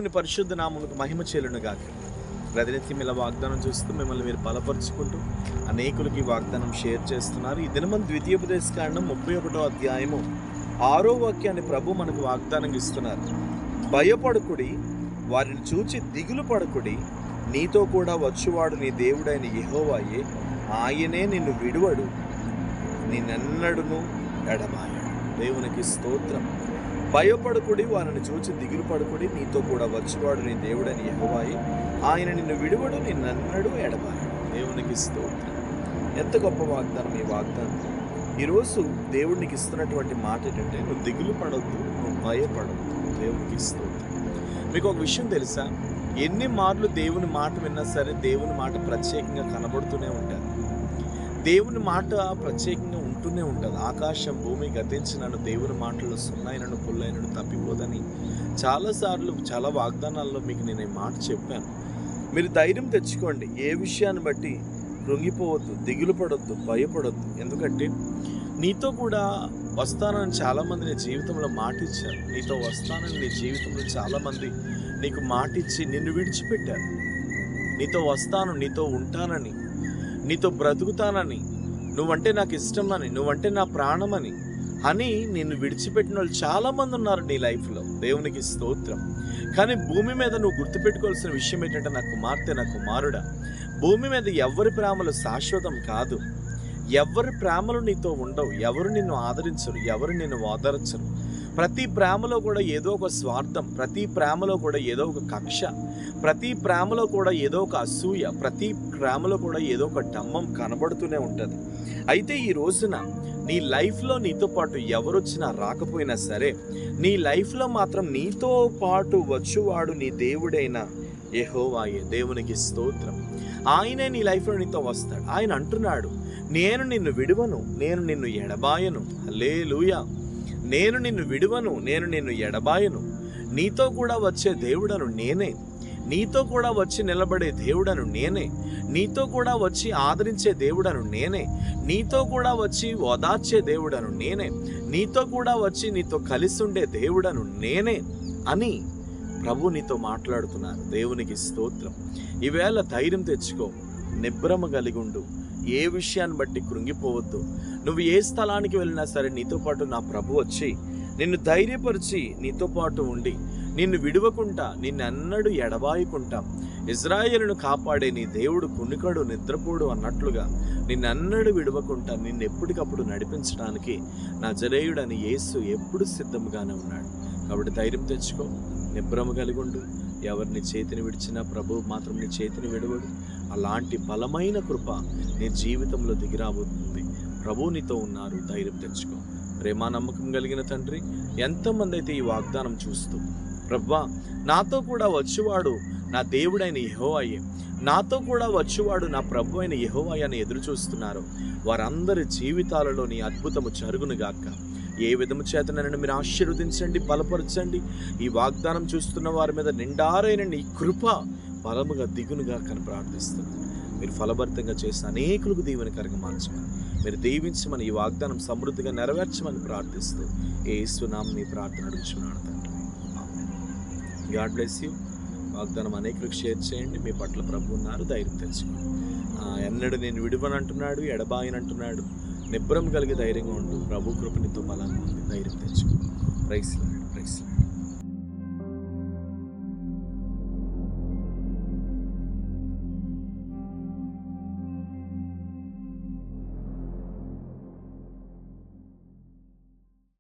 దేవుని పరిశుద్ధ నామమునకు మహిమ చెల్లును గాక. ప్రతినిత్యం ఇలా వాగ్దానం చూస్తూ మిమ్మల్ని మీరు బలపరుచుకుంటూ అనేకులకి వాగ్దానం షేర్ చేస్తున్నారు. ఈ దినమం ద్వితీయోపదేశకాండం 31వ అధ్యాయము 6వ వాక్యాన్ని ప్రభు మనకు వాగ్దానం ఇస్తున్నారు. భయపడకుడి, వారిని చూచి దిగులు పడకుడి, నీతో కూడా వచ్చువాడు నీ దేవుడైన యెహోవాయే, ఆయనే నిన్ను విడువడు, నిన్నెన్నడును ఎడబాయడు. దేవునికి స్తోత్రం. భయపడకుడి, వారిని చూచి దిగులు పడకుడి, నీతో కూడా వచ్చువాడు నీ దేవుడైన యెహోవాయే, ఆయన నిన్ను విడువడు, నిన్నెన్నడూ ఎడబాయడు. దేవునికి స్తోత్రం. ఎంత గొప్ప వాగ్దానం ఈ వాగ్దానం. ఈరోజు దేవుడికి ఇస్తున్నటువంటి మాట ఏంటంటే, నువ్వు దిగులు పడవద్దు, నువ్వు భయపడవద్దు. దేవునికి స్తోత్రం. మీకు ఒక విషయం తెలుసా? ఎన్ని మార్లు దేవుని మాట విన్నా సరే దేవుని మాట ప్రత్యేకంగా కనబడుతూనే ఉంటుంది. దేవుని మాట ప్రత్యేకంగా ఉంటూనే ఉంటుంది. ఆకాశం భూమి గతించినను దేవుని మాటలు సున్నైనను పుల్లైనను తప్పిపోదని చాలాసార్లు చాలా వాగ్దానాల్లో మీకు నేను ఈ మాట చెప్పాను. మీరు ధైర్యం తెచ్చుకోండి. ఏ విషయాన్ని బట్టి కృంగిపోవద్దు, దిగులు పడొద్దు, భయపడొద్దు. ఎందుకంటే నీతో కూడా వస్తానని చాలామంది నీ జీవితంలో మాట ఇచ్చారు. నీతో వస్తానని నీ జీవితంలో చాలామంది నీకు మాట ఇచ్చి నిన్ను విడిచిపెట్టారు. నీతో వస్తాను, నీతో ఉంటానని, నీతో బ్రతుకుతానని, నువ్వంటే నాకు ఇష్టమని, నువ్వంటే నా ప్రాణమని అని నిన్ను విడిచిపెట్టిన వాళ్ళు చాలామంది ఉన్నారు నీ లైఫ్లో. దేవునికి స్తోత్రం. కానీ భూమి మీద నువ్వు గుర్తుపెట్టుకోవాల్సిన విషయం ఏంటంటే, నా కుమార్తె, నా కుమారుడా, భూమి మీద ఎవరి ప్రేమలు శాశ్వతం కాదు. ఎవరి ప్రేమలు నీతో ఉండవు. ఎవరు నిన్ను ఆదరించరు, ఎవరు నిన్ను ఓదార్చరు. ప్రతి ప్రేమలో కూడా ఏదో ఒక స్వార్థం, ప్రతి ప్రేమలో కూడా ఏదో ఒక కక్ష, ప్రతి ప్రేమలో కూడా ఏదో ఒక అసూయ, ప్రతి ప్రేమలో కూడా ఏదో ఒక డమ్మం కనబడుతూనే ఉంటుంది. అయితే ఈ రోజున నీ లైఫ్లో నీతో పాటు ఎవరొచ్చినా రాకపోయినా సరే, నీ లైఫ్లో మాత్రం నీతో పాటు వచ్చువాడు నీ దేవుడైన యెహోవాయే. దేవునికి స్తోత్రం. ఆయనే నీ లైఫ్లో నీతో వస్తాడు. ఆయన అంటున్నాడు, నేను నిన్ను విడువను, నేను నిన్ను ఎడబాయను. హల్లెలూయా. నేను నిన్ను విడువను, నేను నిన్ను ఎడబాయను. నీతో కూడా వచ్చే దేవుడను నేనే, నీతో కూడా వచ్చి నిలబడే దేవుడను నేనే, నీతో కూడా వచ్చి ఆదరించే దేవుడను నేనే, నీతో కూడా వచ్చి ఓదార్చే దేవుడను నేనే, నీతో కూడా వచ్చి నీతో కలిసి ఉండే దేవుడను నేనే అని ప్రభు నీతో మాట్లాడుతున్నారు. దేవునికి స్తోత్రం. ఈవేళ ధైర్యం తెచ్చుకో, నిబ్రమ కలిగి ఉండు. ఏ విషయాన్ని బట్టి కృంగిపోవద్దు. నువ్వు ఏ స్థలానికి వెళ్ళినా సరే నీతో పాటు నా ప్రభు వచ్చి నిన్ను ధైర్యపరిచి నీతో పాటు ఉండి నిన్ను విడువకుండా, నిన్నెన్నడూ ఎడబాయకుండా, ఇజ్రాయేలును కాపాడే నీ దేవుడు కునికడు నిద్రపోడు అన్నట్లుగా నిన్నెన్నడూ విడవకుండా నిన్ను ఎప్పటికప్పుడు నడిపించడానికి నజరేయుడని యేసు ఎప్పుడు సిద్ధంగానే ఉన్నాడు. కాబట్టి ధైర్యం తెచ్చుకో, నిబ్రమ కలిగి ఉండు. ఎవరిని చేతిని విడిచినా ప్రభు మాత్రం నీ చేతిని విడవడు. అలాంటి బలమైన కృప నీ జీవితంలో దిగిరాబోతుంది. ప్రభు నీతో ఉన్నారు. ధైర్యం తెచ్చుకో. ప్రేమ నమ్మకం కలిగిన తండ్రి, ఎంతమంది అయితే ఈ వాగ్దానం చూస్తూ, ప్రభువా నాతో కూడా వచ్చువాడు నా దేవుడైన యెహోవాయే, నాతో కూడా వచ్చువాడు నా ప్రభు అయిన యెహోవాయే అని ఎదురు చూస్తున్నారు, వారందరి జీవితాలలో నీ అద్భుతము జరుగునుగాక. ఏ విధము చేతనైనా మీరు ఆశీర్వదించండి, బలపరచండి. ఈ వాగ్దానం చూస్తున్న వారి మీద నిండారైన నీ కృప బలముగా దిగునుగా కని ప్రార్థిస్తున్నాను. మీరు ఫలభరితంగా చేసిన అనేకులకు దీవెనకరంగా మార్చమని, మీరు దీవించమని, ఈ వాగ్దానం సమృద్ధిగా నెరవేర్చమని ప్రార్థిస్తూ యేసు నామమున మీ ప్రార్థన అడుగుచున్నాను తండ్రి. ఆమేన్. God bless you. వాగ్దానం అనేకులకు షేర్ చేయండి. మీ పట్ల ప్రభు ఉన్నారు. ధైర్యం తెచ్చుకోండి. ఎన్నడూ నేను విడువనంటున్నాడు, ఎడబాయనంటున్నాడు. నిబ్రం కలిగి ధైర్యంగా ఉంటూ ప్రభు కృపనితో బలంగా ఉంది. ధైర్యం తెచ్చుకో. Praise Lord, praise lord.